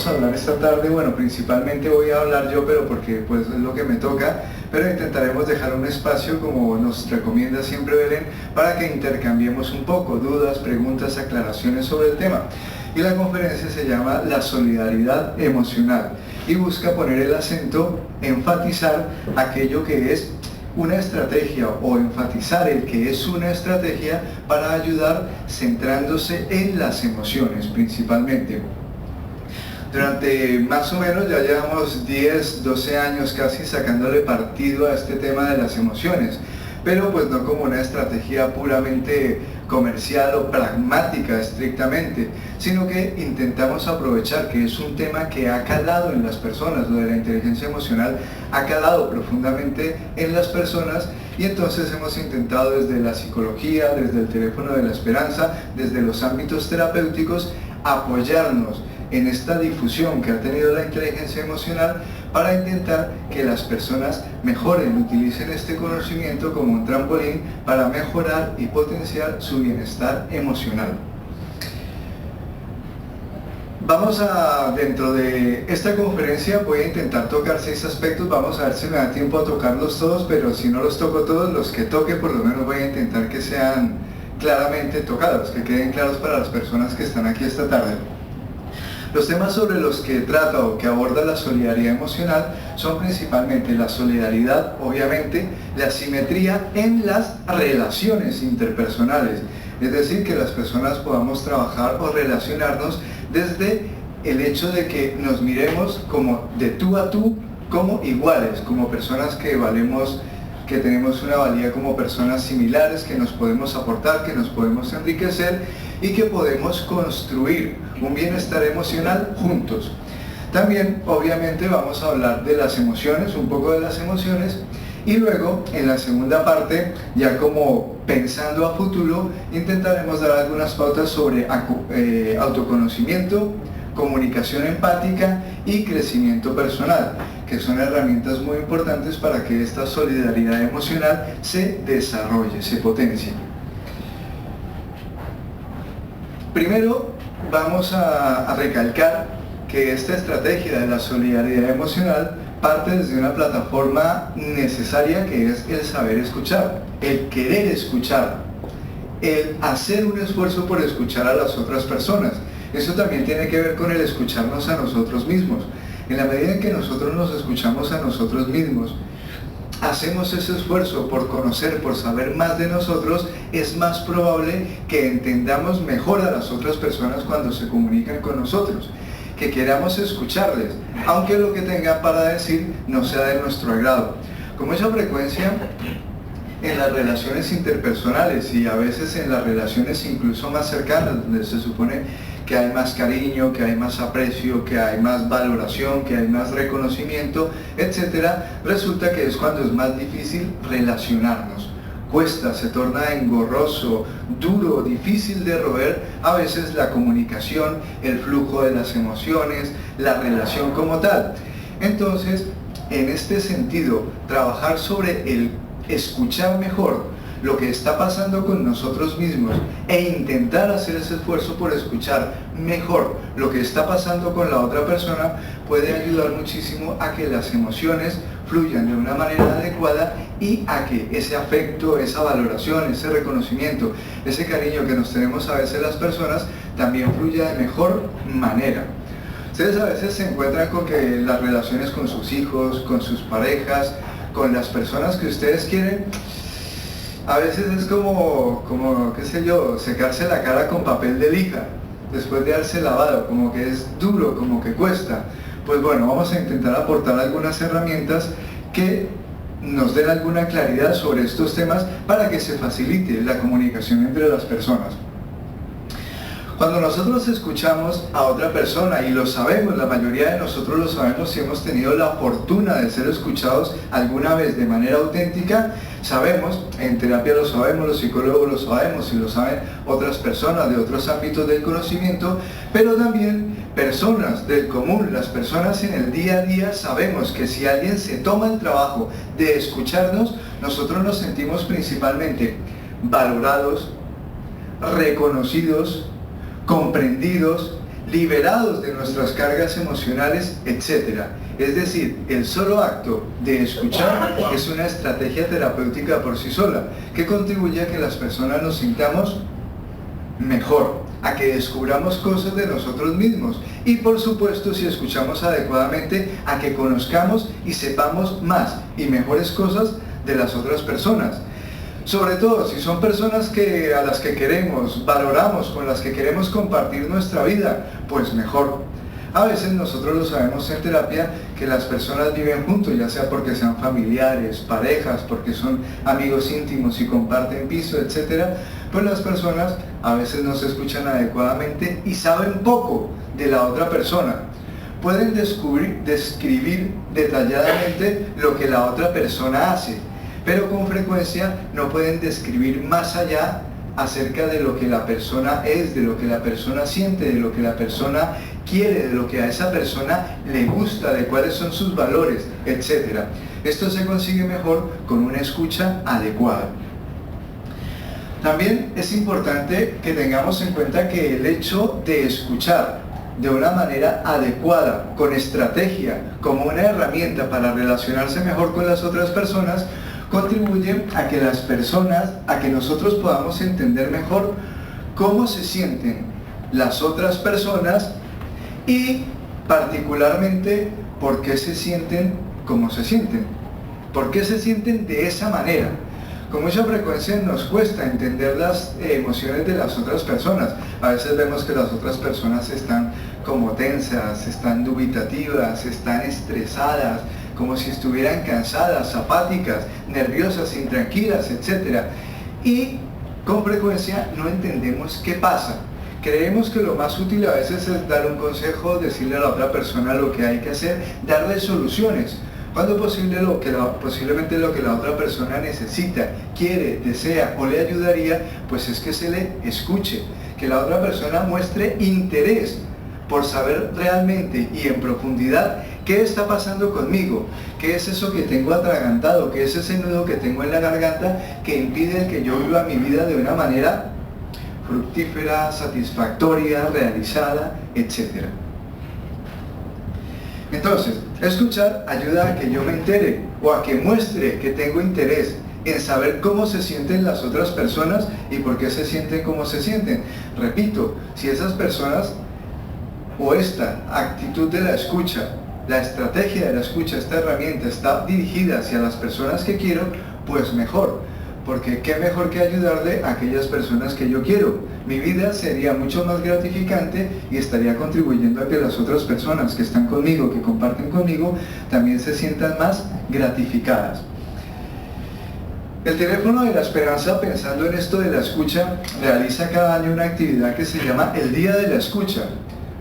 vamos a hablar esta tarde, bueno, principalmente voy a hablar yo, pero porque pues es lo que me toca, pero intentaremos dejar un espacio, como nos recomienda siempre Belén, para que intercambiemos un poco dudas, preguntas, aclaraciones sobre el tema. Y la conferencia se llama La solidaridad emocional y busca poner el acento, enfatizar aquello que es una estrategia o enfatizar el que es una estrategia para ayudar centrándose en las emociones principalmente. Durante más o menos ya llevamos 10, 12 años casi sacándole partido a este tema de las emociones, pero pues no como una estrategia puramente comercial o pragmática estrictamente, sino que intentamos aprovechar que es un tema que ha calado en las personas. Lo de la inteligencia emocional ha calado profundamente en las personas, y entonces hemos intentado desde la psicología, desde el teléfono de la esperanza, desde los ámbitos terapéuticos, apoyarnos en esta difusión que ha tenido la inteligencia emocional para intentar que las personas mejoren, utilicen este conocimiento como un trampolín para mejorar y potenciar su bienestar emocional. Dentro de esta conferencia voy a intentar tocar 6 aspectos, vamos a ver si me da tiempo a tocarlos todos, pero si no los toco todos, los que toque por lo menos voy a intentar que sean claramente tocados, que queden claros para las personas que están aquí esta tarde. Los temas sobre los que trata o que aborda la solidaridad emocional son principalmente la solidaridad, obviamente, la simetría en las relaciones interpersonales, es decir, que las personas podamos trabajar o relacionarnos desde el hecho de que nos miremos como de tú a tú, como iguales, como personas que valemos, que tenemos una valía como personas similares, que nos podemos aportar, que nos podemos enriquecer y que podemos construir un bienestar emocional juntos. También, obviamente, vamos a hablar de las emociones, un poco de las emociones, y luego, en la segunda parte, ya como pensando a futuro, intentaremos dar algunas pautas sobre autoconocimiento, comunicación empática y crecimiento personal, que son herramientas muy importantes para que esta solidaridad emocional se desarrolle, se potencie. Primero, vamos a recalcar que esta estrategia de la solidaridad emocional parte desde una plataforma necesaria, que es el saber escuchar, el querer escuchar, el hacer un esfuerzo por escuchar a las otras personas. Eso también tiene que ver con el escucharnos a nosotros mismos. En la medida en que nosotros nos escuchamos a nosotros mismos, hacemos ese esfuerzo por conocer, por saber más de nosotros, es más probable que entendamos mejor a las otras personas cuando se comunican con nosotros, que queramos escucharles, aunque lo que tengan para decir no sea de nuestro agrado. Con mucha frecuencia en las relaciones interpersonales y a veces en las relaciones incluso más cercanas, donde se supone que hay más cariño, que hay más aprecio, que hay más valoración, que hay más reconocimiento, etcétera, resulta que es cuando es más difícil relacionarnos. Cuesta, se torna engorroso, duro, difícil de roer a veces la comunicación, el flujo de las emociones, la relación como tal. Entonces, en este sentido, trabajar sobre el escuchar mejor lo que está pasando con nosotros mismos e intentar hacer ese esfuerzo por escuchar mejor lo que está pasando con la otra persona puede ayudar muchísimo a que las emociones fluyan de una manera adecuada y a que ese afecto, esa valoración, ese reconocimiento, ese cariño que nos tenemos a veces las personas también fluya de mejor manera. Ustedes a veces se encuentran con que las relaciones con sus hijos, con sus parejas, con las personas que ustedes quieren, a veces es como, qué sé yo, secarse la cara con papel de lija después de haberse lavado, como que es duro, como que cuesta. Pues bueno, vamos a intentar aportar algunas herramientas que nos den alguna claridad sobre estos temas para que se facilite la comunicación entre las personas. Cuando nosotros escuchamos a otra persona, y lo sabemos, la mayoría de nosotros lo sabemos si hemos tenido la fortuna de ser escuchados alguna vez de manera auténtica, sabemos, en terapia lo sabemos, los psicólogos lo sabemos y lo saben otras personas de otros ámbitos del conocimiento, pero también personas del común, las personas en el día a día, sabemos que si alguien se toma el trabajo de escucharnos, nosotros nos sentimos principalmente valorados, reconocidos, comprendidos, liberados de nuestras cargas emocionales, etc. Es decir, el solo acto de escuchar es una estrategia terapéutica por sí sola, que contribuye a que las personas nos sintamos mejor, a que descubramos cosas de nosotros mismos y, por supuesto, si escuchamos adecuadamente, a que conozcamos y sepamos más y mejores cosas de las otras personas. Sobre todo si son personas a las que queremos, valoramos, con las que queremos compartir nuestra vida, pues mejor. A veces nosotros lo sabemos en terapia que las personas viven juntos, ya sea porque sean familiares, parejas, porque son amigos íntimos y comparten piso, etc. Pues las personas a veces no se escuchan adecuadamente y saben poco de la otra persona. Pueden describir detalladamente lo que la otra persona hace, pero con frecuencia no pueden describir más allá acerca de lo que la persona es, de lo que la persona siente, de lo que la persona quiere, de lo que a esa persona le gusta, de cuáles son sus valores, etc. Esto se consigue mejor con una escucha adecuada. También es importante que tengamos en cuenta que el hecho de escuchar de una manera adecuada, con estrategia, como una herramienta para relacionarse mejor con las otras personas, contribuye a que las personas, a que nosotros podamos entender mejor cómo se sienten las otras personas y particularmente por qué se sienten como se sienten, por qué se sienten de esa manera. Con mucha frecuencia nos cuesta entender las emociones de las otras personas. A veces vemos que las otras personas están como tensas, están dubitativas, están estresadas, como si estuvieran cansadas, apáticas, nerviosas, intranquilas, etc. Y con frecuencia no entendemos qué pasa. Creemos que lo más útil a veces es dar un consejo, decirle a la otra persona lo que hay que hacer, darle soluciones, cuando posiblemente lo que la otra persona necesita, quiere, desea o le ayudaría, pues es que se le escuche, que la otra persona muestre interés por saber realmente y en profundidad qué está pasando conmigo, qué es eso que tengo atragantado, qué es ese nudo que tengo en la garganta que impide que yo viva mi vida de una manera fructífera, satisfactoria, realizada, etc. Entonces, escuchar ayuda a que yo me entere o a que muestre que tengo interés en saber cómo se sienten las otras personas y por qué se sienten como se sienten. Repito, si esas personas o esta actitud de la escucha, la estrategia de la escucha, esta herramienta está dirigida hacia las personas que quiero, pues mejor. Porque qué mejor que ayudarle a aquellas personas que yo quiero. Mi vida sería mucho más gratificante y estaría contribuyendo a que las otras personas que están conmigo, que comparten conmigo, también se sientan más gratificadas. El Teléfono de la Esperanza, pensando en esto de la escucha, realiza cada año una actividad que se llama el Día de la Escucha.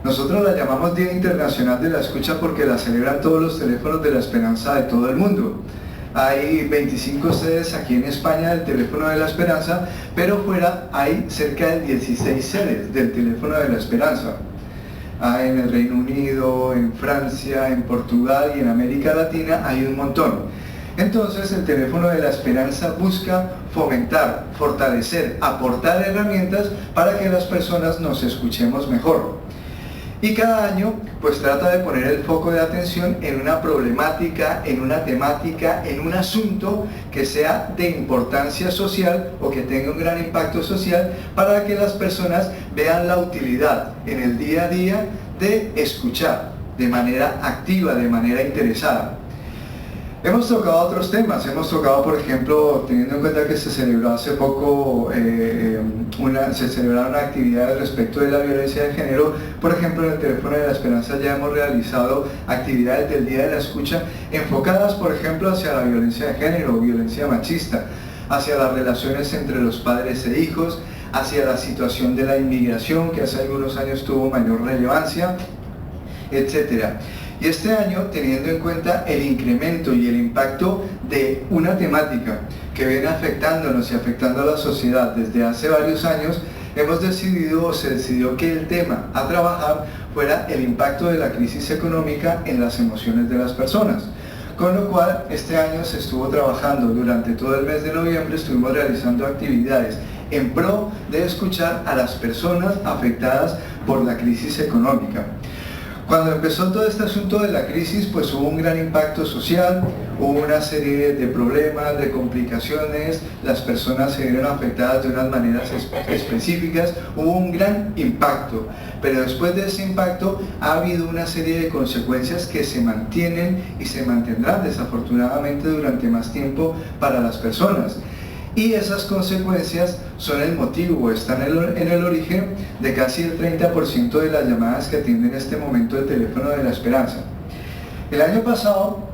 Nosotros la llamamos Día Internacional de la Escucha porque la celebran todos los teléfonos de la Esperanza de todo el mundo. Hay 25 sedes aquí en España del Teléfono de la Esperanza, pero fuera hay cerca de 16 sedes del Teléfono de la Esperanza. En el Reino Unido, en Francia, en Portugal y en América Latina hay un montón. Entonces el Teléfono de la Esperanza busca fomentar, fortalecer, aportar herramientas para que las personas nos escuchemos mejor. Y cada año pues trata de poner el foco de atención en una problemática, en una temática, en un asunto que sea de importancia social o que tenga un gran impacto social para que las personas vean la utilidad en el día a día de escuchar de manera activa, de manera interesada. Hemos tocado otros temas, hemos tocado, por ejemplo, teniendo en cuenta que se celebró hace poco, se celebraron actividades respecto de la violencia de género. Por ejemplo, en el Teléfono de la Esperanza ya hemos realizado actividades del Día de la Escucha enfocadas, por ejemplo, hacia la violencia de género, violencia machista, hacia las relaciones entre los padres e hijos, hacia la situación de la inmigración, que hace algunos años tuvo mayor relevancia, etc. Y este año, teniendo en cuenta el incremento y el impacto de una temática que viene afectándonos y afectando a la sociedad desde hace varios años, hemos decidido o se decidió que el tema a trabajar fuera el impacto de la crisis económica en las emociones de las personas. Con lo cual, este año se estuvo trabajando durante todo el mes de noviembre, estuvimos realizando actividades en pro de escuchar a las personas afectadas por la crisis económica. Cuando empezó todo este asunto de la crisis, pues hubo un gran impacto social, hubo una serie de problemas, de complicaciones, las personas se vieron afectadas de unas maneras específicas, hubo un gran impacto, pero después de ese impacto ha habido una serie de consecuencias que se mantienen y se mantendrán desafortunadamente durante más tiempo para las personas. Y esas consecuencias son el motivo, están en el origen de casi el 30% de las llamadas que atiende en este momento el teléfono de la Esperanza. El año pasado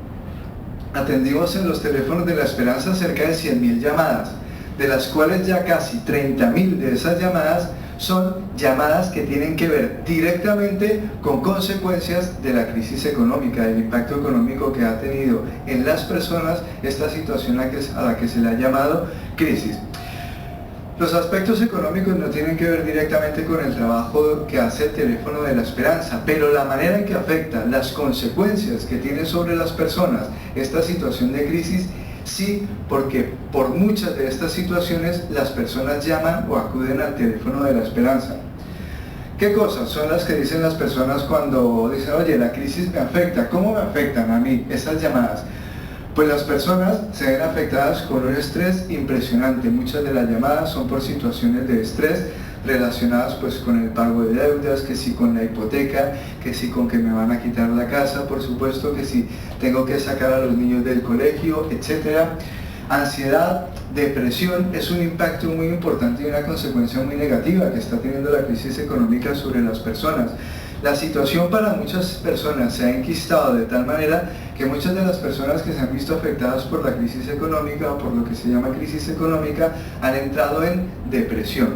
atendimos en los teléfonos de la Esperanza cerca de 100.000 llamadas, de las cuales ya casi 30.000 de esas llamadas son llamadas que tienen que ver directamente con consecuencias de la crisis económica, del impacto económico que ha tenido en las personas esta situación a la que se le ha llamado crisis. Los aspectos económicos no tienen que ver directamente con el trabajo que hace el teléfono de la Esperanza, pero la manera en que afecta, las consecuencias que tiene sobre las personas esta situación de crisis, sí, porque por muchas de estas situaciones las personas llaman o acuden al teléfono de la Esperanza. ¿Qué cosas son las que dicen las personas cuando dicen, oye, la crisis me afecta? ¿Cómo me afectan a mí esas llamadas? Pues las personas se ven afectadas con un estrés impresionante. Muchas de las llamadas son por situaciones de estrés relacionadas pues con el pago de deudas, que si con la hipoteca, que si con que me van a quitar la casa, por supuesto, que si tengo que sacar a los niños del colegio, etc. Ansiedad, depresión es un impacto muy importante y una consecuencia muy negativa que está teniendo la crisis económica sobre las personas. La situación para muchas personas se ha enquistado de tal manera que muchas de las personas que se han visto afectadas por la crisis económica o por lo que se llama crisis económica han entrado en depresión.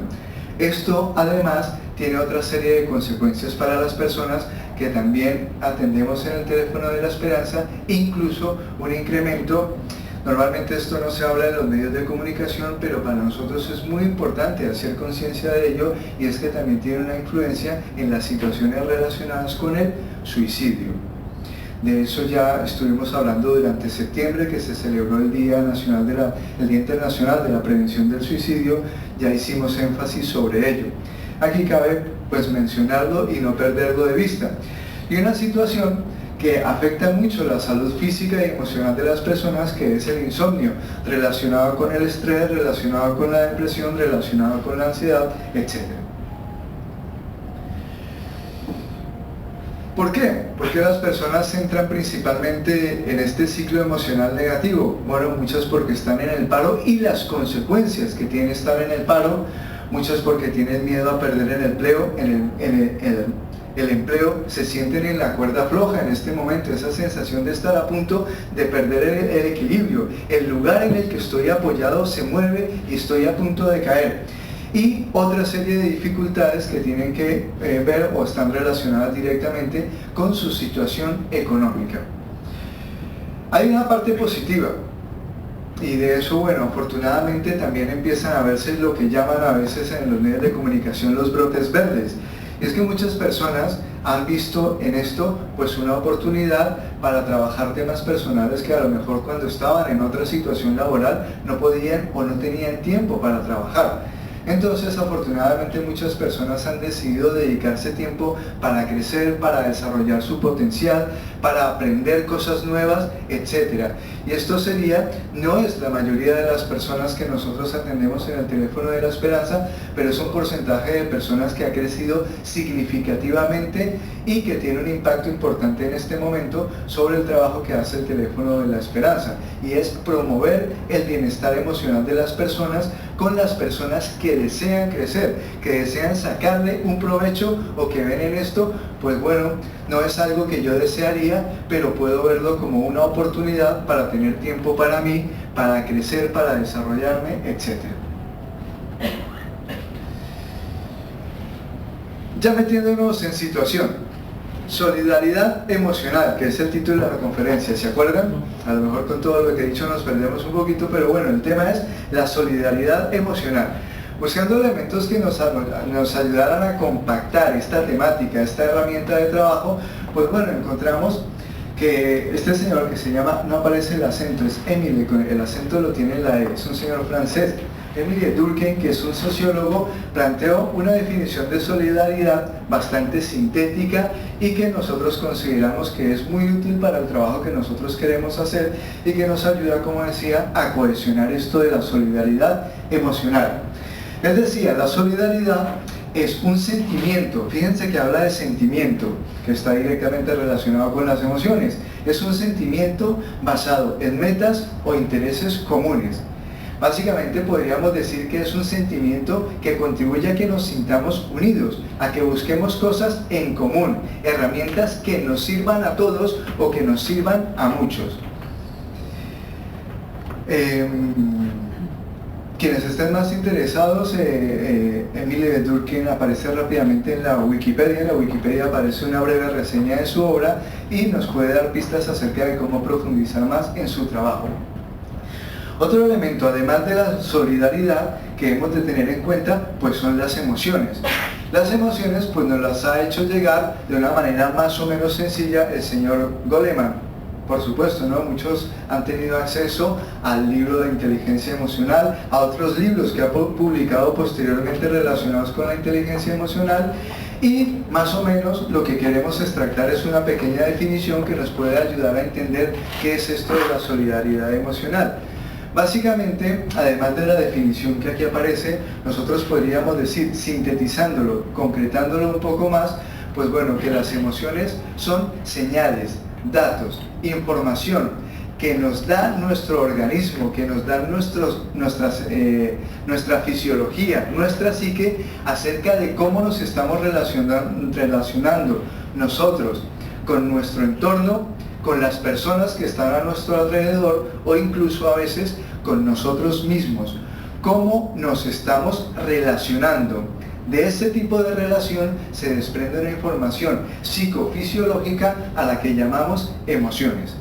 Esto además tiene otra serie de consecuencias para las personas que también atendemos en el teléfono de la Esperanza, incluso un incremento. Normalmente esto no se habla en los medios de comunicación, pero para nosotros es muy importante hacer conciencia de ello, y es que también tiene una influencia en las situaciones relacionadas con el suicidio. De eso ya estuvimos hablando durante septiembre, que se celebró el Día Internacional de la Prevención del Suicidio, ya hicimos énfasis sobre ello. Aquí cabe pues mencionarlo y no perderlo de vista. Y una situación que afecta mucho la salud física y emocional de las personas, que es el insomnio, relacionado con el estrés, relacionado con la depresión, relacionado con la ansiedad, etc. ¿Por qué? Porque las personas entran principalmente en este ciclo emocional negativo. Bueno, muchas porque están en el paro y las consecuencias que tiene estar en el paro, muchas porque tienen miedo a perder el empleo, el empleo, se sienten en la cuerda floja en este momento, esa sensación de estar a punto de perder el equilibrio. El lugar en el que estoy apoyado se mueve y estoy a punto de caer. Y otra serie de dificultades que tienen que ver o están relacionadas directamente con su situación económica. Hay una parte positiva, y de eso, bueno, afortunadamente también empiezan a verse lo que llaman a veces en los medios de comunicación los brotes verdes. Y es que muchas personas han visto en esto pues una oportunidad para trabajar temas personales que a lo mejor cuando estaban en otra situación laboral no podían o no tenían tiempo para trabajar. Entonces, afortunadamente, muchas personas han decidido dedicarse tiempo para crecer, para desarrollar su potencial, para aprender cosas nuevas, etc. Y esto no es la mayoría de las personas que nosotros atendemos en el teléfono de la Esperanza, pero es un porcentaje de personas que ha crecido significativamente y que tiene un impacto importante en este momento sobre el trabajo que hace el teléfono de la Esperanza, y es promover el bienestar emocional de las personas con las personas que desean crecer, que desean sacarle un provecho o que ven en esto, pues bueno, no es algo que yo desearía, pero puedo verlo como una oportunidad para tener tiempo para mí, para crecer, para desarrollarme, etc. Ya metiéndonos en situación, solidaridad emocional, que es el título de la conferencia, ¿se acuerdan? A lo mejor con todo lo que he dicho nos perdemos un poquito, pero bueno, el tema es la solidaridad emocional. Buscando elementos que nos ayudaran a compactar esta temática, esta herramienta de trabajo, pues bueno, encontramos que este señor, que se llama, no aparece el acento, es Émile, el acento lo tiene en la E, es un señor francés, Emile Durkheim, que es un sociólogo, planteó una definición de solidaridad bastante sintética y que nosotros consideramos que es muy útil para el trabajo que nosotros queremos hacer y que nos ayuda, como decía, a cohesionar esto de la solidaridad emocional. Es decir, la solidaridad es un sentimiento, fíjense que habla de sentimiento, que está directamente relacionado con las emociones. Es un sentimiento basado en metas o intereses comunes. Básicamente podríamos decir que es un sentimiento que contribuye a que nos sintamos unidos, a que busquemos cosas en común, herramientas que nos sirvan a todos o que nos sirvan a muchos. Quienes estén más interesados, Emile Durkheim aparece rápidamente en la Wikipedia. En la Wikipedia aparece una breve reseña de su obra y nos puede dar pistas acerca de cómo profundizar más en su trabajo. Otro elemento, además de la solidaridad, que hemos de tener en cuenta, pues son las emociones. Las emociones pues nos las ha hecho llegar de una manera más o menos sencilla el señor Goleman. Por supuesto, ¿no? Muchos han tenido acceso al libro de inteligencia emocional, a otros libros que ha publicado posteriormente relacionados con la inteligencia emocional, y más o menos lo que queremos extractar es una pequeña definición que nos puede ayudar a entender qué es esto de la solidaridad emocional. Básicamente, además de la definición que aquí aparece, nosotros podríamos decir, sintetizándolo, concretándolo un poco más, pues bueno, que las emociones son señales, datos, información que nos da nuestro organismo, que nos da nuestra fisiología, nuestra psique, acerca de cómo nos estamos relacionando nosotros con nuestro entorno, con las personas que están a nuestro alrededor o incluso a veces con nosotros mismos. Cómo nos estamos relacionando. De ese tipo de relación se desprende una información psicofisiológica a la que llamamos emociones.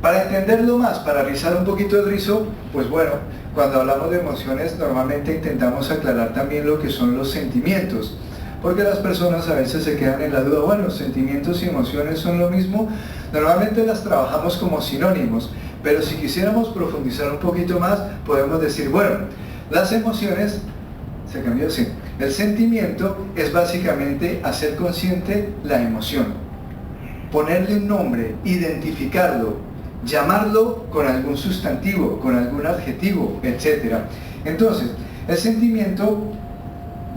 Para entenderlo más, para rizar un poquito el rizo, pues bueno, cuando hablamos de emociones normalmente intentamos aclarar también lo que son los sentimientos, porque las personas a veces se quedan en la duda, bueno, sentimientos y emociones son lo mismo. Normalmente las trabajamos como sinónimos, pero si quisiéramos profundizar un poquito más, podemos decir, bueno, las emociones, se cambió, sí. El sentimiento es básicamente hacer consciente la emoción, ponerle un nombre, identificarlo, llamarlo con algún sustantivo, con algún adjetivo, etc. Entonces, el sentimiento,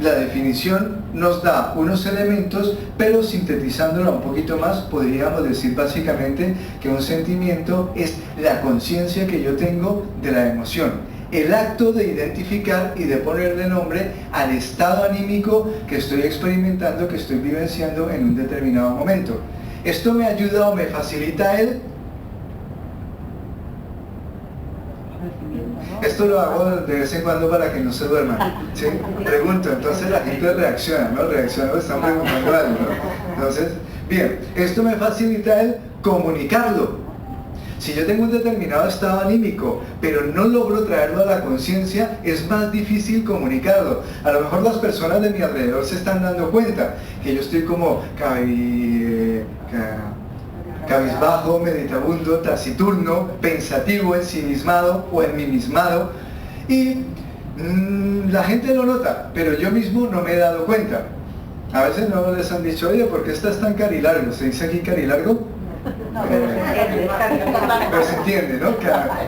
la definición nos da unos elementos, pero sintetizándolo un poquito más, podríamos decir básicamente que un sentimiento es la conciencia que yo tengo de la emoción. El acto de identificar y de ponerle nombre al estado anímico que estoy experimentando, que estoy vivenciando en un determinado momento. ¿Esto me ayuda o me facilita el? Esto lo hago de vez en cuando para que no se duerman, ¿sí? Pregunto, entonces la gente reacciona, ¿no? Reacciona, están preguntando algo, ¿no? Entonces, bien, esto me facilita el comunicarlo. Si yo tengo un determinado estado anímico, pero no logro traerlo a la conciencia, es más difícil comunicarlo. A lo mejor las personas de mi alrededor se están dando cuenta que yo estoy como cabizbajo, meditabundo, taciturno, pensativo, ensimismado o enmimismado, y la gente lo nota, pero yo mismo no me he dado cuenta. A veces no les han dicho, oye, ¿por qué estás tan carilargo? ¿Se dice aquí carilargo? Pero se entiende, ¿no?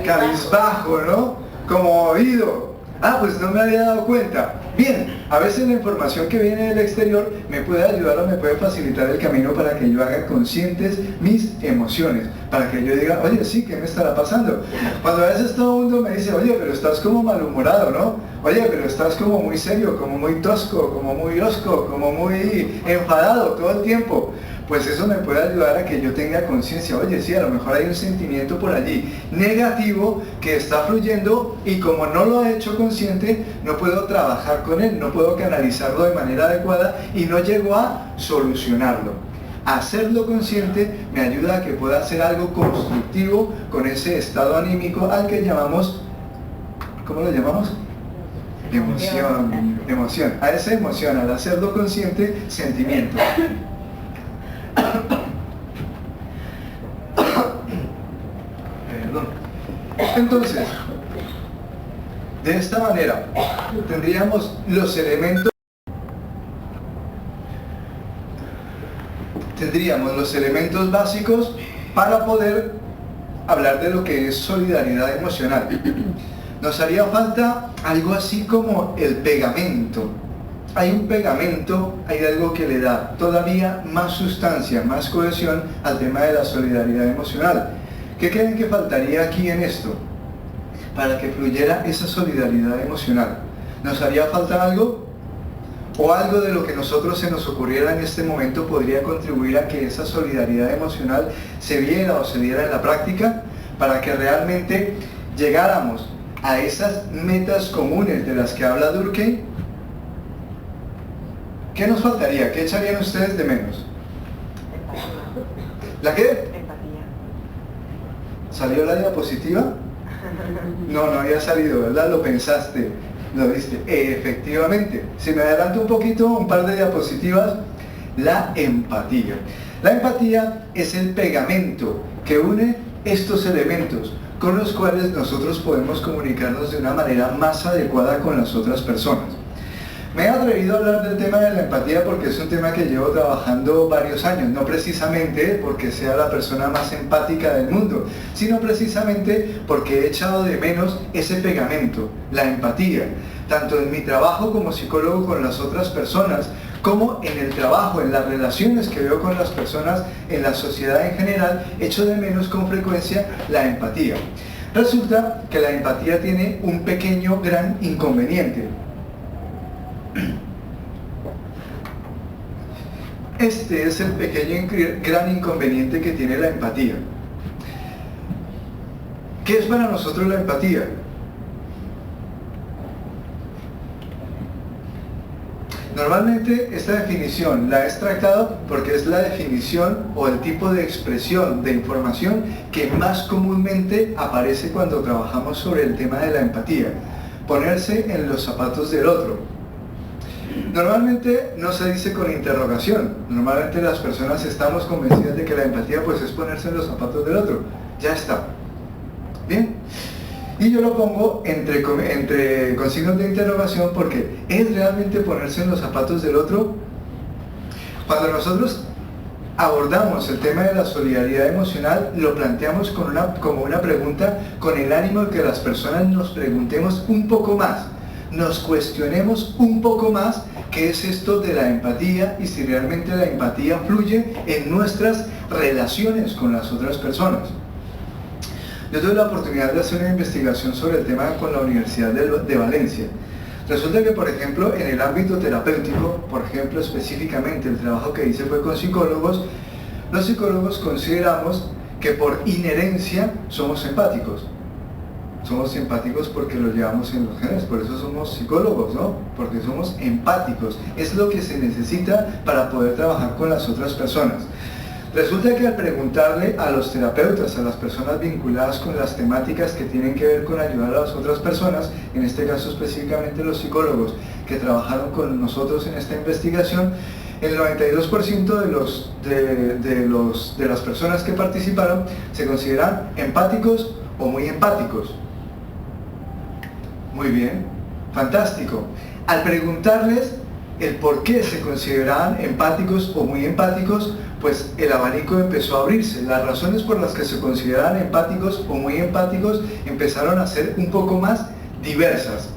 Cabizbajo, ¿no? Como oído. Ah, pues no me había dado cuenta. Bien, a veces la información que viene del exterior me puede ayudar o me puede facilitar el camino para que yo haga conscientes mis emociones, para que yo diga, oye, sí, ¿qué me estará pasando? Cuando a veces todo el mundo me dice, oye, pero estás como malhumorado, ¿no? Oye, pero estás como muy serio, como muy tosco, como muy hosco, como muy enfadado todo el tiempo. Pues eso me puede ayudar a que yo tenga conciencia, oye, sí, a lo mejor hay un sentimiento por allí negativo que está fluyendo y como no lo he hecho consciente, no puedo trabajar con él, no puedo canalizarlo de manera adecuada y no llego a solucionarlo. Hacerlo consciente me ayuda a que pueda hacer algo constructivo con ese estado anímico al que llamamos, ¿cómo lo llamamos? Emoción. A esa emoción, al hacerlo consciente, sentimiento. Entonces, De esta manera, tendríamos los elementos básicos para poder hablar de lo que es solidaridad emocional. Nos haría falta algo así como el pegamento. Hay un pegamento, hay algo que le da todavía más sustancia, más cohesión al tema de la solidaridad emocional. ¿Qué creen que faltaría aquí en esto? Para que fluyera esa solidaridad emocional. ¿Nos haría falta algo? ¿O algo de lo que nosotros se nos ocurriera en este momento podría contribuir a que esa solidaridad emocional se viera o se diera en la práctica? Para que realmente llegáramos a esas metas comunes de las que habla Durkheim. ¿Qué nos faltaría? ¿Qué echarían ustedes de menos? ¿La qué? Empatía. ¿Salió la diapositiva? No había salido, ¿verdad? Lo pensaste, lo viste. Efectivamente, si me adelanto un poquito, un par de diapositivas, la empatía. La empatía es el pegamento que une estos elementos con los cuales nosotros podemos comunicarnos de una manera más adecuada con las otras personas. Me he atrevido a hablar del tema de la empatía porque es un tema que llevo trabajando varios años, no precisamente porque sea la persona más empática del mundo, sino precisamente porque he echado de menos ese pegamento, la empatía, tanto en mi trabajo como psicólogo con las otras personas, como en el trabajo, en las relaciones que veo con las personas, en la sociedad en general, echo de menos con frecuencia la empatía. Resulta que la empatía tiene un pequeño gran inconveniente. Este es el pequeño gran inconveniente que tiene la empatía. ¿Qué es para nosotros la empatía? Normalmente esta definición la he extractado porque es la definición o el tipo de expresión de información que más comúnmente aparece cuando trabajamos sobre el tema de la empatía. Ponerse en los zapatos del otro. Normalmente no se dice con interrogación, normalmente las personas estamos convencidas de que la empatía pues es ponerse en los zapatos del otro, ya está. Bien, y yo lo pongo con signos de interrogación porque ¿es realmente ponerse en los zapatos del otro? Cuando nosotros abordamos el tema de la solidaridad emocional, lo planteamos como una pregunta con el ánimo de que las personas nos preguntemos un poco más, nos cuestionemos un poco más qué es esto de la empatía y si realmente la empatía fluye en nuestras relaciones con las otras personas. Yo tuve la oportunidad de hacer una investigación sobre el tema con la Universidad de Valencia. Resulta que, por ejemplo, en el ámbito terapéutico, por ejemplo, específicamente el trabajo que hice fue con psicólogos, los psicólogos consideramos que por inherencia somos empáticos. Somos empáticos porque lo llevamos en los genes, por eso somos psicólogos, ¿no? Porque somos empáticos. Es lo que se necesita para poder trabajar con las otras personas. Resulta que al preguntarle a los terapeutas, a las personas vinculadas con las temáticas que tienen que ver con ayudar a las otras personas, en este caso específicamente los psicólogos que trabajaron con nosotros en esta investigación, el 92% de las personas que participaron se consideran empáticos o muy empáticos. Muy bien, fantástico. Al preguntarles el por qué se consideraban empáticos o muy empáticos, pues el abanico empezó a abrirse. Las razones por las que se consideraban empáticos o muy empáticos empezaron a ser un poco más diversas.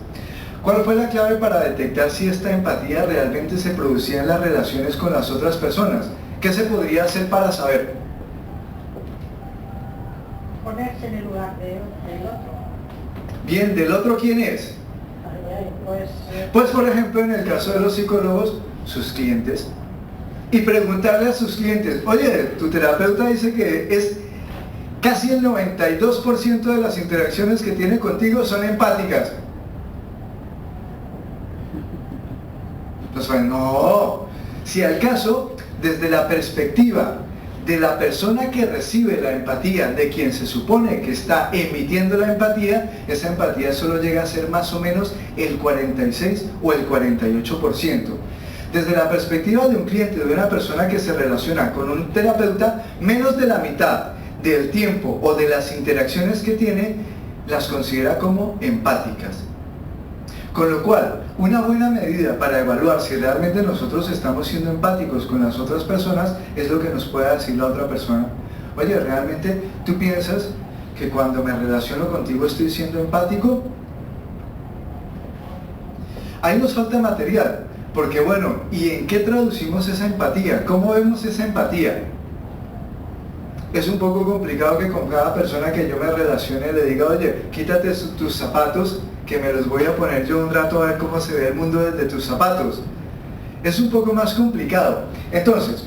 ¿Cuál fue la clave para detectar si esta empatía realmente se producía en las relaciones con las otras personas? ¿Qué se podría hacer para saber? Ponerse en el lugar del otro. Bien, ¿del otro quién es? Pues por ejemplo en el caso de los psicólogos, sus clientes. Y preguntarle a sus clientes, oye, tu terapeuta dice que es casi el 92% de las interacciones que tiene contigo son empáticas. Pues no, si al caso, desde la perspectiva de la persona que recibe la empatía, de quien se supone que está emitiendo la empatía, esa empatía solo llega a ser más o menos el 46 o el 48%. Desde la perspectiva de un cliente, de una persona que se relaciona con un terapeuta, menos de la mitad del tiempo o de las interacciones que tiene, las considera como empáticas. Con lo cual, una buena medida para evaluar si realmente nosotros estamos siendo empáticos con las otras personas es lo que nos pueda decir la otra persona. Oye, ¿realmente tú piensas que cuando me relaciono contigo estoy siendo empático? Ahí nos falta material, porque bueno, ¿y en qué traducimos esa empatía? ¿Cómo vemos esa empatía? Es un poco complicado que con cada persona que yo me relacione le diga, oye, quítate tus zapatos, que me los voy a poner yo un rato a ver cómo se ve el mundo desde tus zapatos. Es un poco más complicado. Entonces,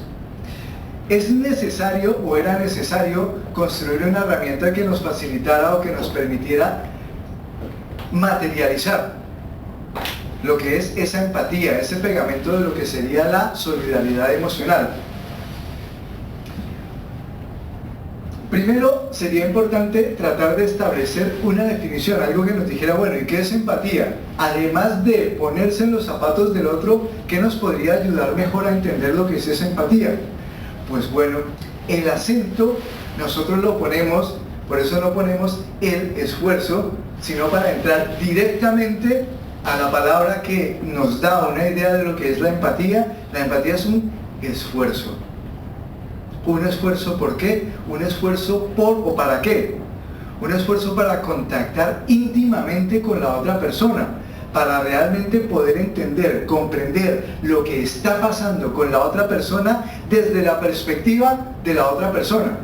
¿es necesario o era necesario construir una herramienta que nos facilitara o que nos permitiera materializar lo que es esa empatía, ese pegamento de lo que sería la solidaridad emocional? Primero, sería importante tratar de establecer una definición, algo que nos dijera, bueno, ¿y qué es empatía? Además de ponerse en los zapatos del otro, ¿qué nos podría ayudar mejor a entender lo que es esa empatía? Pues bueno, el acento nosotros lo ponemos, por eso no ponemos el esfuerzo, sino para entrar directamente a la palabra que nos da una idea de lo que es la empatía. La empatía es un esfuerzo. ¿Un esfuerzo por qué? Un esfuerzo por o para qué. Un esfuerzo para contactar íntimamente con la otra persona, para realmente poder entender, comprender lo que está pasando con la otra persona desde la perspectiva de la otra persona.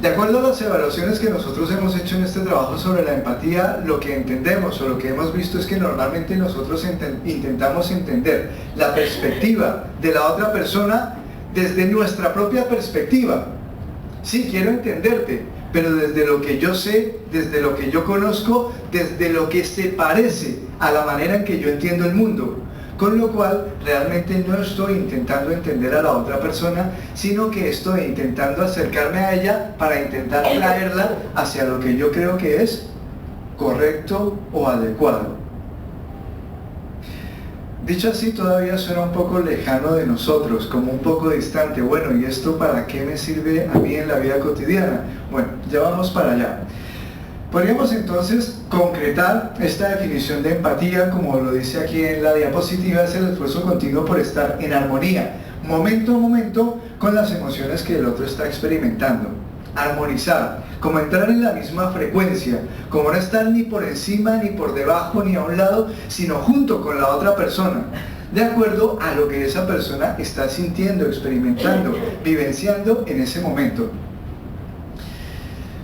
De acuerdo a las evaluaciones que nosotros hemos hecho en este trabajo sobre la empatía, lo que entendemos o lo que hemos visto es que normalmente nosotros intentamos entender la perspectiva de la otra persona desde nuestra propia perspectiva. Sí, quiero entenderte, pero desde lo que yo sé, desde lo que yo conozco, desde lo que se parece a la manera en que yo entiendo el mundo. Con lo cual, realmente no estoy intentando entender a la otra persona, sino que estoy intentando acercarme a ella para intentar traerla hacia lo que yo creo que es correcto o adecuado. Dicho así, todavía suena un poco lejano de nosotros, como un poco distante. Bueno, ¿y esto para qué me sirve a mí en la vida cotidiana? Bueno, ya vamos para allá. Podríamos entonces concretar esta definición de empatía, como lo dice aquí en la diapositiva, es el esfuerzo continuo por estar en armonía, momento a momento, con las emociones que el otro está experimentando. Armonizar, como entrar en la misma frecuencia, como no estar ni por encima, ni por debajo, ni a un lado, sino junto con la otra persona, de acuerdo a lo que esa persona está sintiendo, experimentando, vivenciando en ese momento.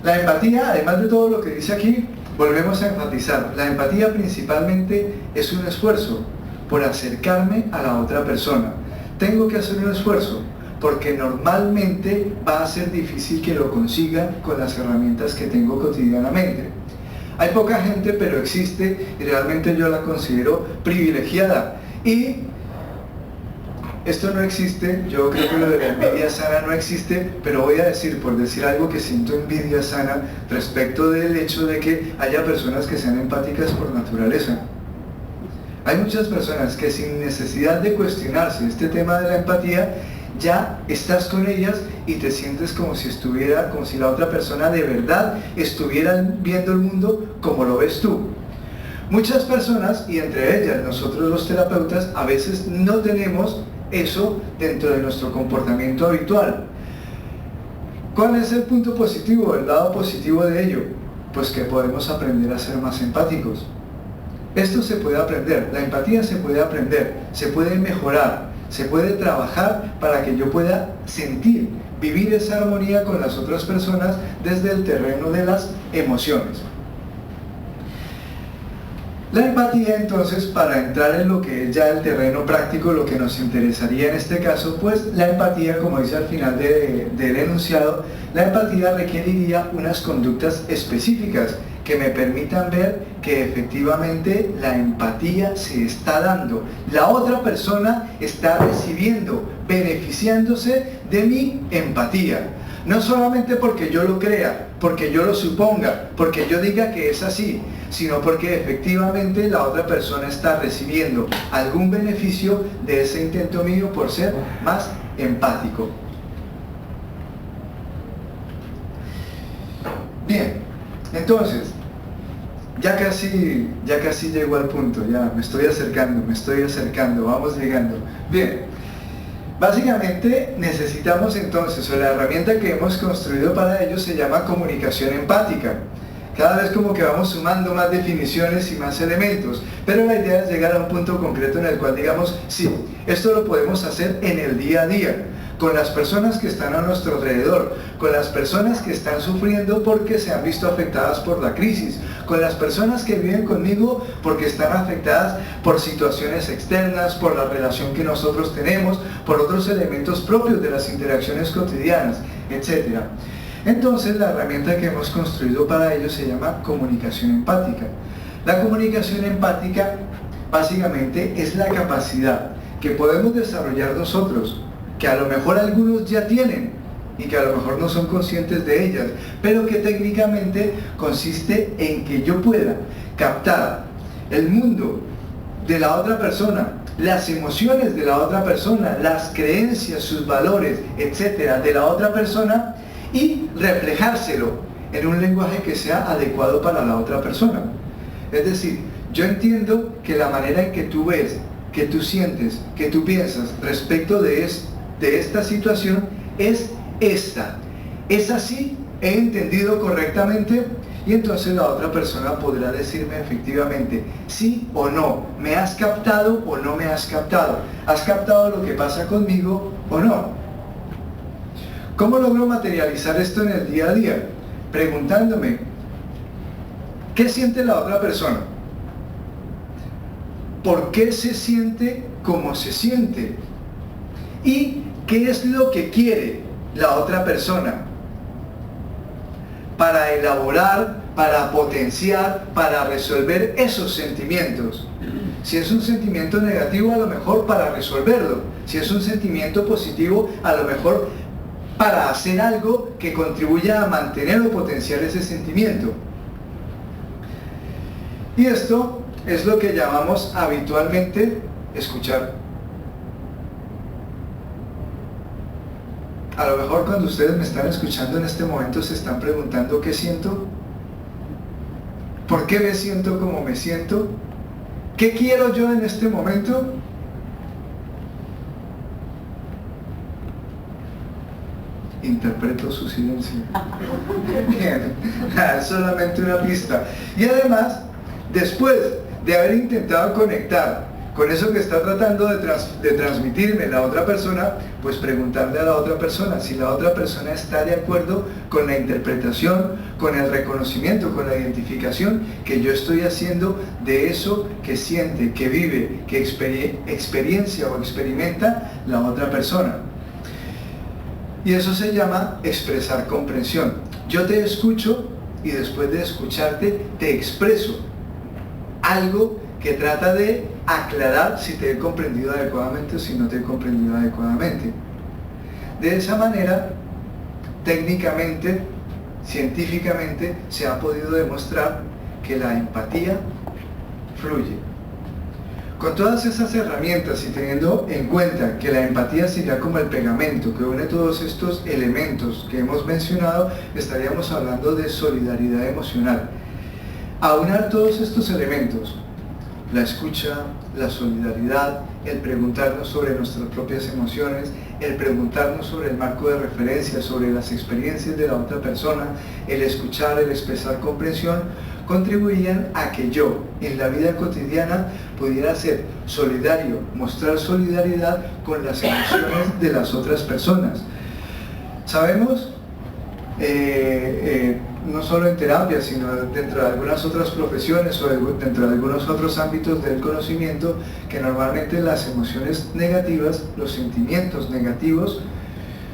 La empatía, además de todo lo que dice aquí, volvemos a enfatizar, la empatía principalmente es un esfuerzo por acercarme a la otra persona. Tengo que hacer un esfuerzo, porque normalmente va a ser difícil que lo consiga con las herramientas que tengo cotidianamente. Hay poca gente, pero existe, y realmente yo la considero privilegiada. Y esto no existe, yo creo que lo de la envidia sana no existe, pero voy a decir, por decir algo, que siento envidia sana respecto del hecho de que haya personas que sean empáticas por naturaleza. Hay muchas personas que sin necesidad de cuestionarse este tema de la empatía, ya estás con ellas y te sientes como si la otra persona de verdad estuviera viendo el mundo como lo ves tú. Muchas personas, y entre ellas nosotros los terapeutas, a veces no tenemos eso dentro de nuestro comportamiento habitual. ¿Cuál es el punto positivo, el lado positivo de ello? Pues que podemos aprender a ser más empáticos. Esto se puede aprender, la empatía se puede aprender, se puede mejorar, se puede trabajar para que yo pueda sentir, vivir esa armonía con las otras personas desde el terreno de las emociones. La empatía, entonces, para entrar en lo que es ya el terreno práctico, lo que nos interesaría en este caso, pues la empatía, como dice al final del enunciado, la empatía requeriría unas conductas específicas que me permitan ver que efectivamente la empatía se está dando. La otra persona está recibiendo, beneficiándose de mi empatía. No solamente porque yo lo crea, porque yo lo suponga, porque yo diga que es así, sino porque efectivamente la otra persona está recibiendo algún beneficio de ese intento mío por ser más empático. Bien, entonces, ya casi llego al punto, ya me estoy acercando, vamos llegando. Bien, básicamente necesitamos entonces, o la herramienta que hemos construido para ello se llama comunicación empática. Cada vez como que vamos sumando más definiciones y más elementos, pero la idea es llegar a un punto concreto en el cual digamos, sí, esto lo podemos hacer en el día a día, con las personas que están a nuestro alrededor, con las personas que están sufriendo porque se han visto afectadas por la crisis, con las personas que viven conmigo porque están afectadas por situaciones externas, por la relación que nosotros tenemos, por otros elementos propios de las interacciones cotidianas, etc. Entonces la herramienta que hemos construido para ello se llama comunicación empática. La comunicación empática básicamente es la capacidad que podemos desarrollar nosotros, que a lo mejor algunos ya tienen y que a lo mejor no son conscientes de ellas, pero que técnicamente consiste en que yo pueda captar el mundo de la otra persona, las emociones de la otra persona, las creencias, sus valores, etcétera, de la otra persona y reflejárselo en un lenguaje que sea adecuado para la otra persona. Es decir, yo entiendo que la manera en que tú ves, que tú sientes, que tú piensas respecto de esta situación es esta. Es así, he entendido correctamente, y entonces la otra persona podrá decirme efectivamente sí o no, me has captado o no me has captado, has captado lo que pasa conmigo o no. ¿Cómo logro materializar esto en el día a día? Preguntándome, ¿qué siente la otra persona? ¿Por qué se siente como se siente? ¿Y qué es lo que quiere la otra persona? Para elaborar, para potenciar, para resolver esos sentimientos. Si es un sentimiento negativo, a lo mejor para resolverlo. Si es un sentimiento positivo, a lo mejor para hacer algo que contribuya a mantener o potenciar ese sentimiento. Y esto es lo que llamamos habitualmente escuchar. A lo mejor cuando ustedes me están escuchando en este momento se están preguntando ¿qué siento? ¿Por qué me siento como me siento? ¿Qué quiero yo en este momento? Interpreto su silencio. Bien, es solamente una pista. Y además, después de haber intentado conectar con eso que está tratando de transmitirme la otra persona, pues preguntarle a la otra persona si la otra persona está de acuerdo con la interpretación, con el reconocimiento, con la identificación que yo estoy haciendo de eso que siente, que vive, que experiencia o experimenta la otra persona. Y eso se llama expresar comprensión. Yo te escucho y después de escucharte te expreso algo que trata de aclarar si te he comprendido adecuadamente o si no te he comprendido adecuadamente. De esa manera, técnicamente, científicamente, se ha podido demostrar que la empatía fluye. Con todas esas herramientas y teniendo en cuenta que la empatía sería como el pegamento que une todos estos elementos que hemos mencionado, estaríamos hablando de solidaridad emocional. Aunar todos estos elementos, la escucha, la solidaridad, el preguntarnos sobre nuestras propias emociones, el preguntarnos sobre el marco de referencia, sobre las experiencias de la otra persona, el escuchar, el expresar comprensión, contribuían a que yo, en la vida cotidiana, pudiera ser solidario, mostrar solidaridad con las emociones de las otras personas. Sabemos, no solo en terapia, sino dentro de algunas otras profesiones o dentro de algunos otros ámbitos del conocimiento, que normalmente las emociones negativas, los sentimientos negativos,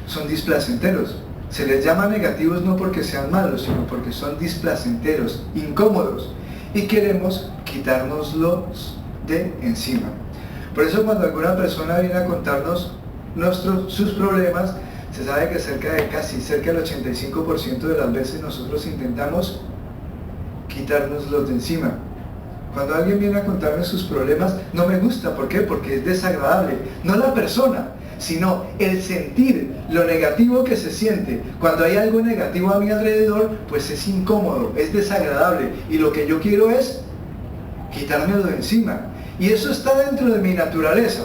son displacenteros. Se les llama negativos no porque sean malos, sino porque son displacenteros, incómodos, y queremos quitárnoslos de encima. Por eso cuando alguna persona viene a contarnos sus problemas, se sabe que cerca del 85% de las veces nosotros intentamos quitárnoslos de encima. Cuando alguien viene a contarme sus problemas, no me gusta. ¿Por qué? Porque es desagradable. No la persona, sino el sentir lo negativo que se siente. Cuando hay algo negativo a mi alrededor, pues es incómodo, es desagradable, y lo que yo quiero es quitármelo de encima. Y eso está dentro de mi naturaleza.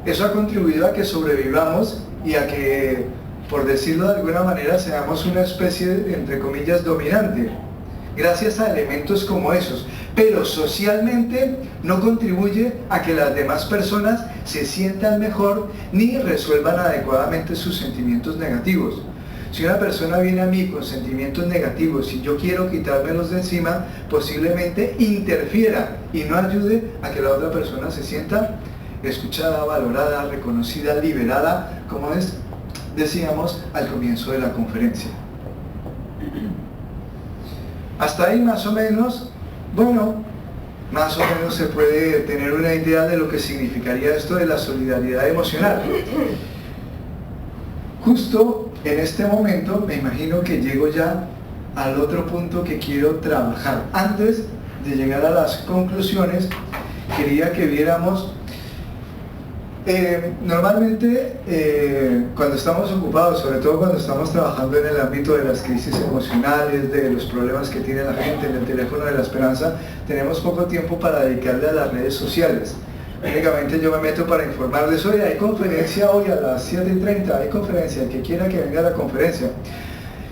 Eso ha contribuido a que sobrevivamos y a que, por decirlo de alguna manera, seamos una especie, entre comillas, dominante, gracias a elementos como esos. Pero socialmente no contribuye a que las demás personas se sientan mejor ni resuelvan adecuadamente sus sentimientos negativos. Si una persona viene a mí con sentimientos negativos y yo quiero quitármelos de encima, posiblemente interfiera y no ayude a que la otra persona se sienta escuchada, valorada, reconocida, liberada, como decíamos al comienzo de la conferencia. Hasta ahí más o menos, bueno, más o menos se puede tener una idea de lo que significaría esto de la solidaridad emocional. Justo en este momento me imagino que llego ya al otro punto que quiero trabajar. Antes de llegar a las conclusiones, quería que viéramos normalmente cuando estamos ocupados, sobre todo cuando estamos trabajando en el ámbito de las crisis emocionales, de los problemas que tiene la gente, en el teléfono de la esperanza, tenemos poco tiempo para dedicarle a las redes sociales. Únicamente yo me meto para informarles: hoy hay conferencia hoy a las 7:30, hay conferencia, el que quiera que venga a la conferencia.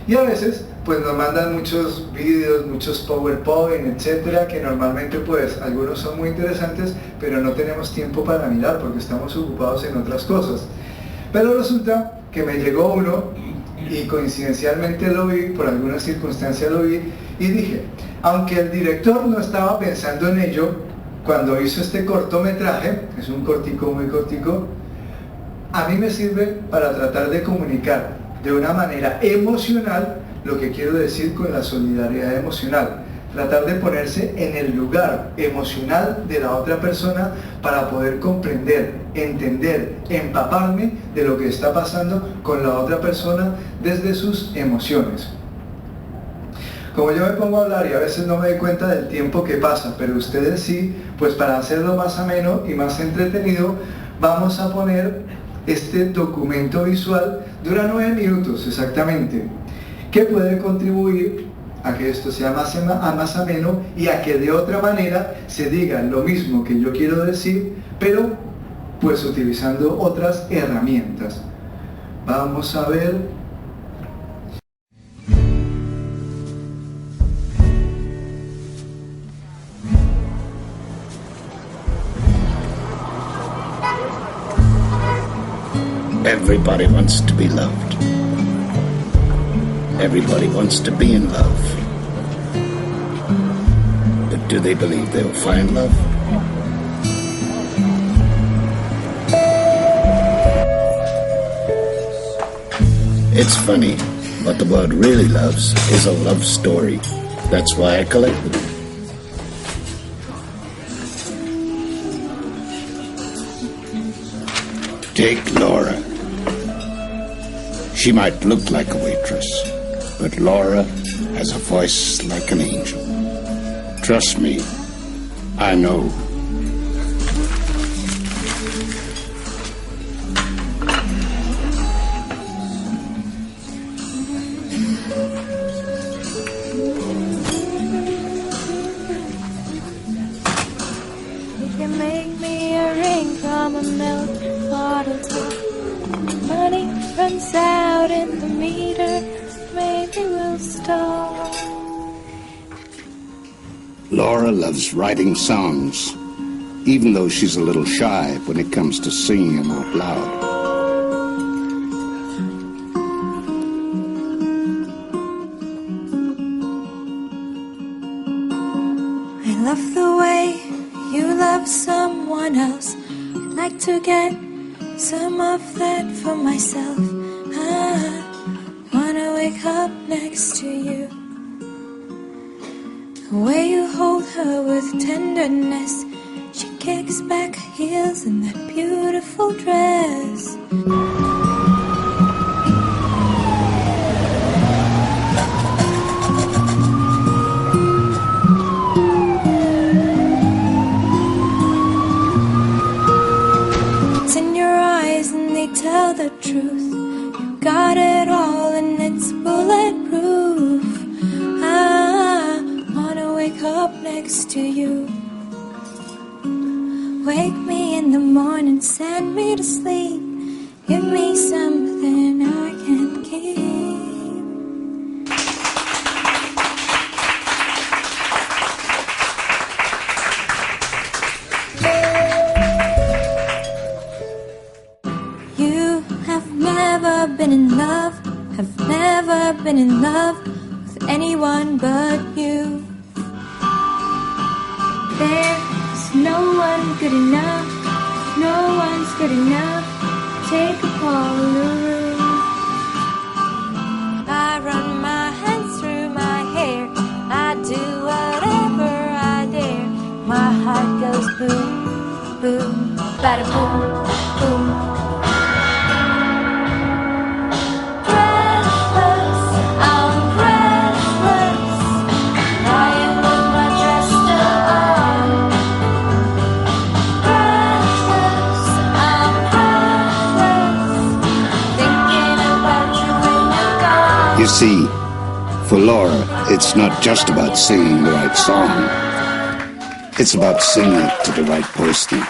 Y a veces pues nos mandan muchos vídeos, muchos PowerPoint, etcétera, que normalmente pues algunos son muy interesantes, pero no tenemos tiempo para mirar porque estamos ocupados en otras cosas. Pero resulta que me llegó uno y coincidencialmente lo vi, por alguna circunstancia lo vi, y dije, aunque el director no estaba pensando en ello cuando hizo este cortometraje, es un cortico, muy cortico, a mí me sirve para tratar de comunicar de una manera emocional lo que quiero decir con la solidaridad emocional. Tratar de ponerse en el lugar emocional de la otra persona para poder comprender, entender, empaparme de lo que está pasando con la otra persona desde sus emociones. Como yo me pongo a hablar y a veces no me doy cuenta del tiempo que pasa, pero ustedes sí, pues para hacerlo más ameno y más entretenido, vamos a poner este documento visual. Dura 9 minutos exactamente, que puede contribuir a que esto sea más ameno y a que de otra manera se diga lo mismo que yo quiero decir, pero pues utilizando otras herramientas. Vamos a ver. Everybody wants to be loved. Everybody wants to be in love. But do they believe they'll find love? It's funny, what the world really loves is a love story. That's why I collect them. Take Laura. She might look like a waitress, but Laura has a voice like an angel. Trust me, I know. You can make me a ring from a milk bottle top. Money runs out in the meter, maybe we'll stop. Laura loves writing songs, even though she's a little shy when it comes to singing them out loud. I love the way you love someone else. I'd like to get some of that for myself. I wanna wake up next to you. The way you hold her with tenderness. She kicks back her heels in that beautiful dress. next to you. Wake me in the morning, send me to sleep. Give me something I can keep. You have never been in love, have never been in love with anyone but you. There's no one good enough, no one's good enough. Take a Polaroid. I run my hands through my hair, I do whatever I dare. My heart goes boom, boom, bada boom, boom. You see, for Laura, it's not just about singing the right song. It's about singing it to the right person.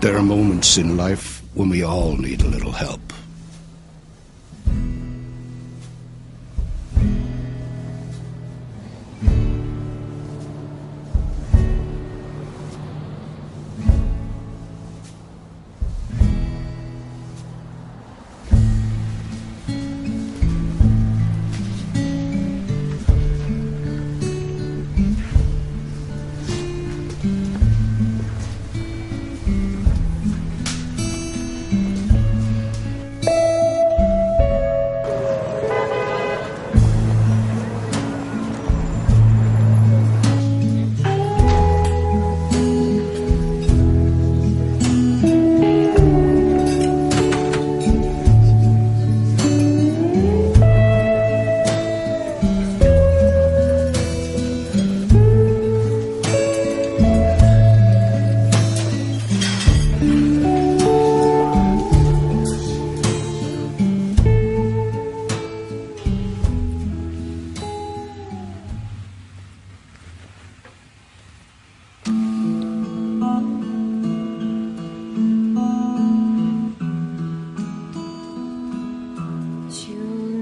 There are moments in life when we all need a little help.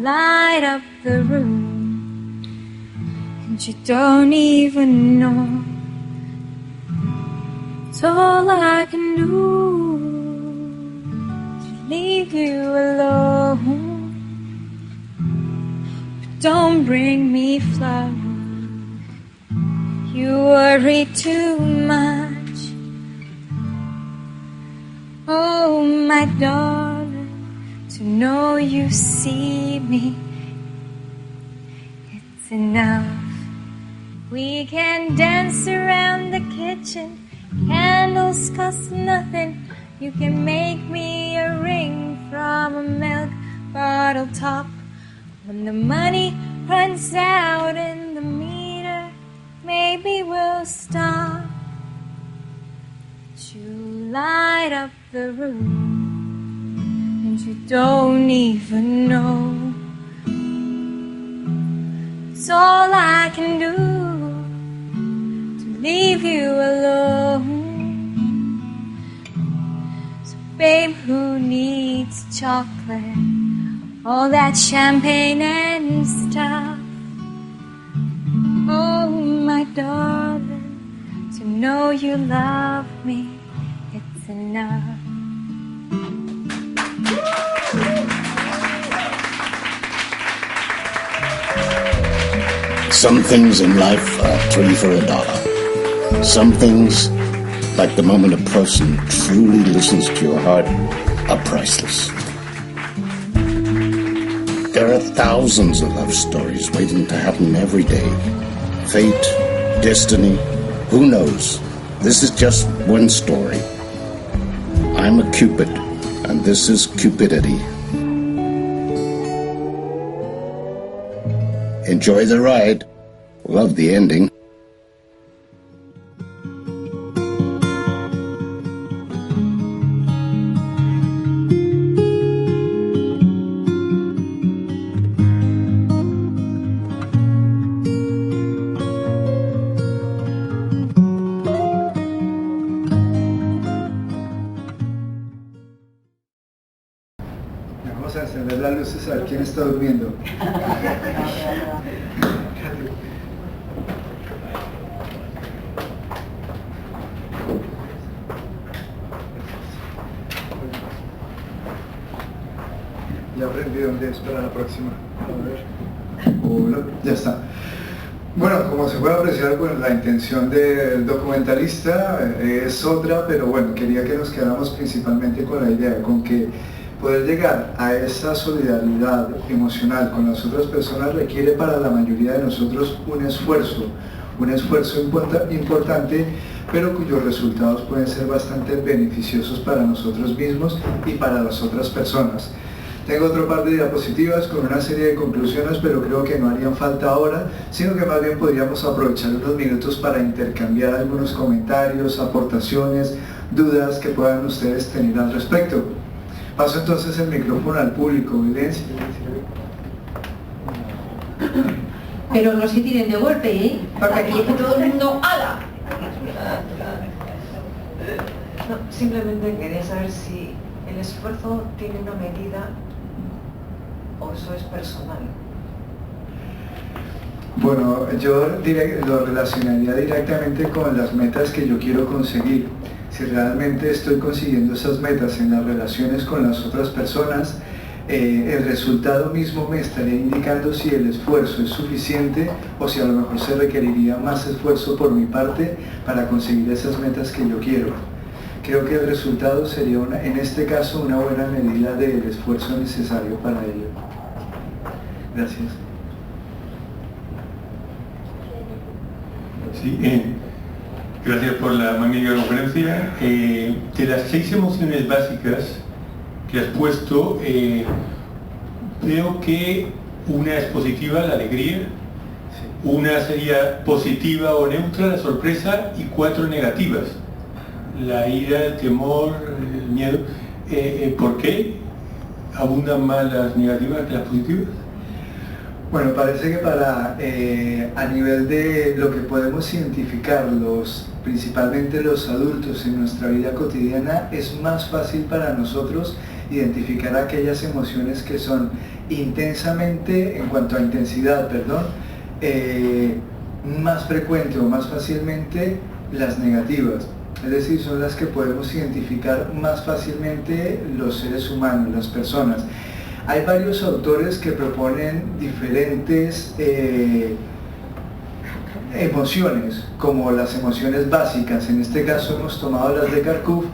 Light up the room, and you don't even know. It's all I can do to leave you alone. But don't bring me flowers, you worry too much. Oh, my darling, to know you see me, it's enough. We can dance around the kitchen, candles cost nothing. You can make me a ring from a milk bottle top. When the money runs out in the meter, maybe we'll stop to light up the room, and you don't even know. It's all I can do to leave you alone. So babe, who needs chocolate, all that champagne and stuff? Oh, my darling, to know you love me, it's enough. Some things in life are 3 for $1. Some things, like the moment a person truly listens to your heart, are priceless. There are thousands of love stories waiting to happen every day. Fate, destiny, who knows? This is just one story. I'm a Cupid, and this is Cupidity. Enjoy the ride. Love the ending. Vamos a encender las luces a ver quién está durmiendo. Ya aprendí dónde es para la próxima. A ver. Hola, ya está. Bueno, como se puede apreciar, pues, la intención del documentalista es otra, pero bueno, quería que nos quedáramos principalmente con la idea, con que poder llegar a esa solidaridad emocional con las otras personas requiere para la mayoría de nosotros un esfuerzo importante, pero cuyos resultados pueden ser bastante beneficiosos para nosotros mismos y para las otras personas. Tengo otro par de diapositivas con una serie de conclusiones, pero creo que no harían falta ahora, sino que más bien podríamos aprovechar unos minutos para intercambiar algunos comentarios, aportaciones, dudas que puedan ustedes tener al respecto. Paso entonces el micrófono al público. Belén. Pero no se tiren de golpe, ¿eh? Porque aquí está todo el mundo ¡ala! No, simplemente quería saber si el esfuerzo tiene una medida o eso es personal. Bueno, yo lo relacionaría directamente con las metas que yo quiero conseguir. Si realmente estoy consiguiendo esas metas en las relaciones con las otras personas, el resultado mismo me estaría indicando si el esfuerzo es suficiente o si a lo mejor se requeriría más esfuerzo por mi parte para conseguir esas metas que yo quiero. Creo que el resultado sería, en este caso, una buena medida del esfuerzo necesario para ello. Gracias. Sí, gracias por la magnífica conferencia. De las 6 emociones básicas que has puesto, creo que una es positiva, la alegría, una sería positiva o neutra, la sorpresa, y 4 negativas, la ira, el temor, el miedo. ¿Por qué abundan más las negativas que las positivas? Bueno, parece que a nivel de lo que podemos identificar principalmente los adultos en nuestra vida cotidiana, es más fácil para nosotros identificar aquellas emociones que son intensamente, en cuanto a intensidad, más frecuente o más fácilmente las negativas. Es decir, son las que podemos identificar más fácilmente los seres humanos, las personas. Hay varios autores que proponen diferentes emociones, como las emociones básicas. En este caso hemos tomado las de Carcuf,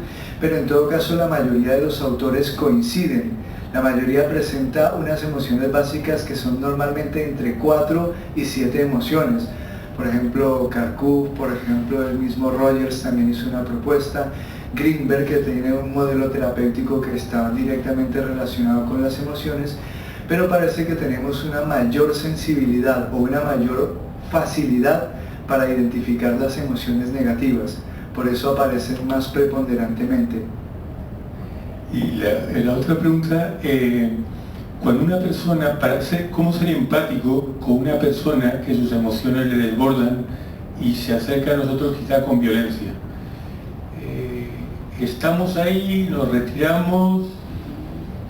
pero en todo caso la mayoría de los autores coinciden. La mayoría presenta unas emociones básicas que son normalmente entre 4 y 7 emociones. Por ejemplo, Carcuf, por ejemplo, el mismo Rogers también hizo una propuesta. Greenberg, que tiene un modelo terapéutico que está directamente relacionado con las emociones, pero parece que tenemos una mayor sensibilidad o una mayor facilidad para identificar las emociones negativas, por eso aparecen más preponderantemente. Y la otra pregunta, cuando una persona, ¿cómo ser empático con una persona que sus emociones le desbordan y se acerca a nosotros quizá con violencia? ¿Estamos ahí, nos retiramos?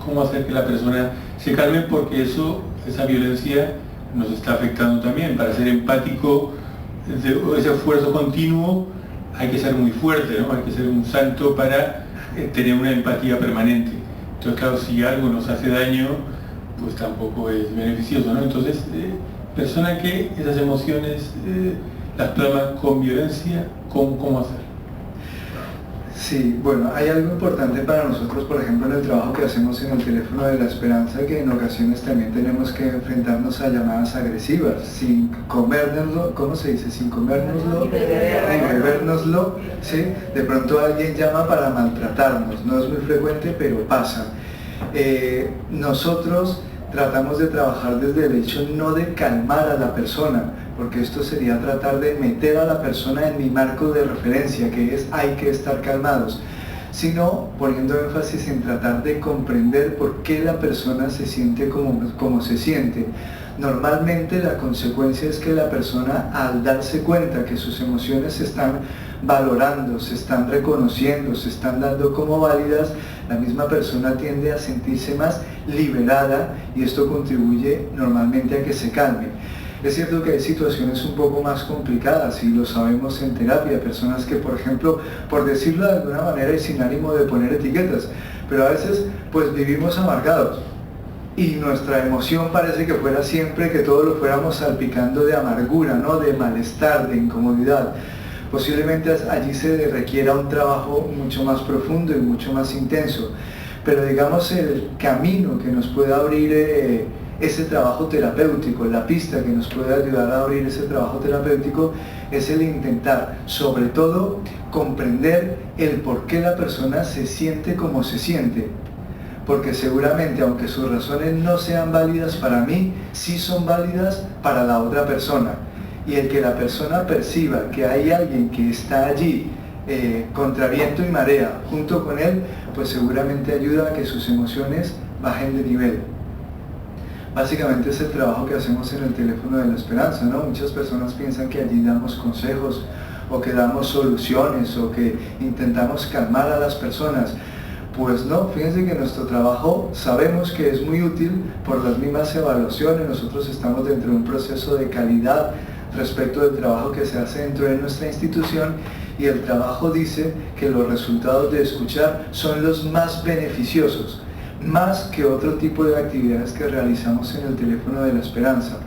¿Cómo hacer que la persona se calme? Porque esa violencia nos está afectando también. Para ser empático, ese esfuerzo continuo, hay que ser muy fuerte, ¿no? Hay que ser un santo para tener una empatía permanente. Entonces, claro, si algo nos hace daño, pues tampoco es beneficioso, ¿no? Entonces, persona que esas emociones las plasma con violencia, ¿cómo hacer? Sí, bueno, hay algo importante para nosotros, por ejemplo, en el trabajo que hacemos en el teléfono de la esperanza, que en ocasiones también tenemos que enfrentarnos a llamadas agresivas, sin comérnoslo, ¿cómo se dice? Sin comérnoslo, bebérnoslo, ¿sí? De pronto alguien llama para maltratarnos, no es muy frecuente, pero pasa. Nosotros tratamos de trabajar desde el hecho no de calmar a la persona, porque esto sería tratar de meter a la persona en mi marco de referencia, que es hay que estar calmados, sino poniendo énfasis en tratar de comprender por qué la persona se siente como se siente. Normalmente la consecuencia es que la persona, al darse cuenta que sus emociones se están valorando, se están reconociendo, se están dando como válidas, la misma persona tiende a sentirse más liberada y esto contribuye normalmente a que se calme. Es cierto que hay situaciones un poco más complicadas y lo sabemos en terapia, personas que, por ejemplo, por decirlo de alguna manera y sin ánimo de poner etiquetas, pero a veces pues vivimos amargados y nuestra emoción parece que fuera siempre que todo lo fuéramos salpicando de amargura, ¿no? De malestar, de incomodidad. Posiblemente allí se requiera un trabajo mucho más profundo y mucho más intenso, pero digamos el camino que nos puede abrir ese trabajo terapéutico, la pista que nos puede ayudar a abrir ese trabajo terapéutico es el intentar, sobre todo, comprender el por qué la persona se siente como se siente. Porque seguramente, aunque sus razones no sean válidas para mí, sí son válidas para la otra persona. Y el que la persona perciba que hay alguien que está allí contra viento y marea junto con él, pues seguramente ayuda a que sus emociones bajen de nivel. Básicamente es el trabajo que hacemos en el teléfono de la esperanza, ¿no? Muchas personas piensan que allí damos consejos o que damos soluciones o que intentamos calmar a las personas. Pues no, fíjense que nuestro trabajo sabemos que es muy útil por las mismas evaluaciones. Nosotros estamos dentro de un proceso de calidad respecto del trabajo que se hace dentro de nuestra institución y el trabajo dice que los resultados de escuchar son los más beneficiosos, más que otro tipo de actividades que realizamos en el teléfono de la esperanza.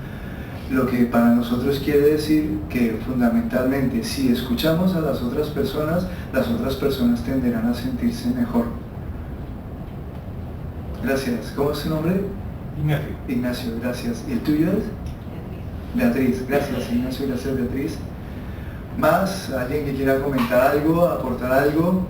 Lo que para nosotros quiere decir que fundamentalmente si escuchamos a las otras personas tenderán a sentirse mejor. Gracias. ¿Cómo es su nombre? Ignacio. Ignacio, gracias. ¿Y el tuyo es? Beatriz. Gracias, Ignacio. Gracias, Beatriz. ¿Más? ¿Alguien que quiera comentar algo, aportar algo?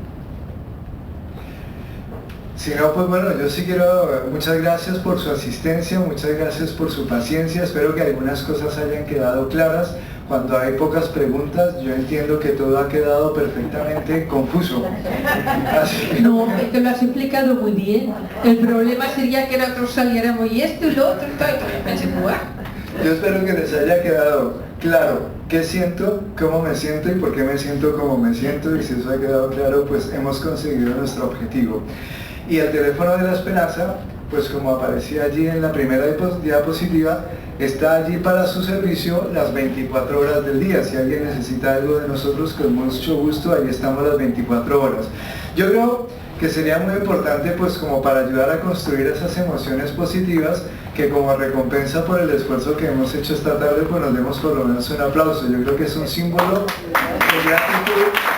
Si no, pues bueno, yo sí quiero, muchas gracias por su asistencia, muchas gracias por su paciencia, espero que algunas cosas hayan quedado claras. Cuando hay pocas preguntas, yo entiendo que todo ha quedado perfectamente confuso. Así que... No, es que lo has explicado muy bien. El problema sería que nosotros saliéramos y esto y lo otro y todo, y yo pensé, ¡buah! Yo espero que les haya quedado claro qué siento, cómo me siento y por qué me siento como me siento, y si eso ha quedado claro, pues hemos conseguido nuestro objetivo. Y el teléfono de la esperanza, pues como aparecía allí en la primera diapositiva, está allí para su servicio las 24 horas del día. Si alguien necesita algo de nosotros, con mucho gusto, ahí estamos las 24 horas. Yo creo que sería muy importante, pues como para ayudar a construir esas emociones positivas, que como recompensa por el esfuerzo que hemos hecho esta tarde, pues nos demos por lo menos un aplauso. Yo creo que es un símbolo de gratitud.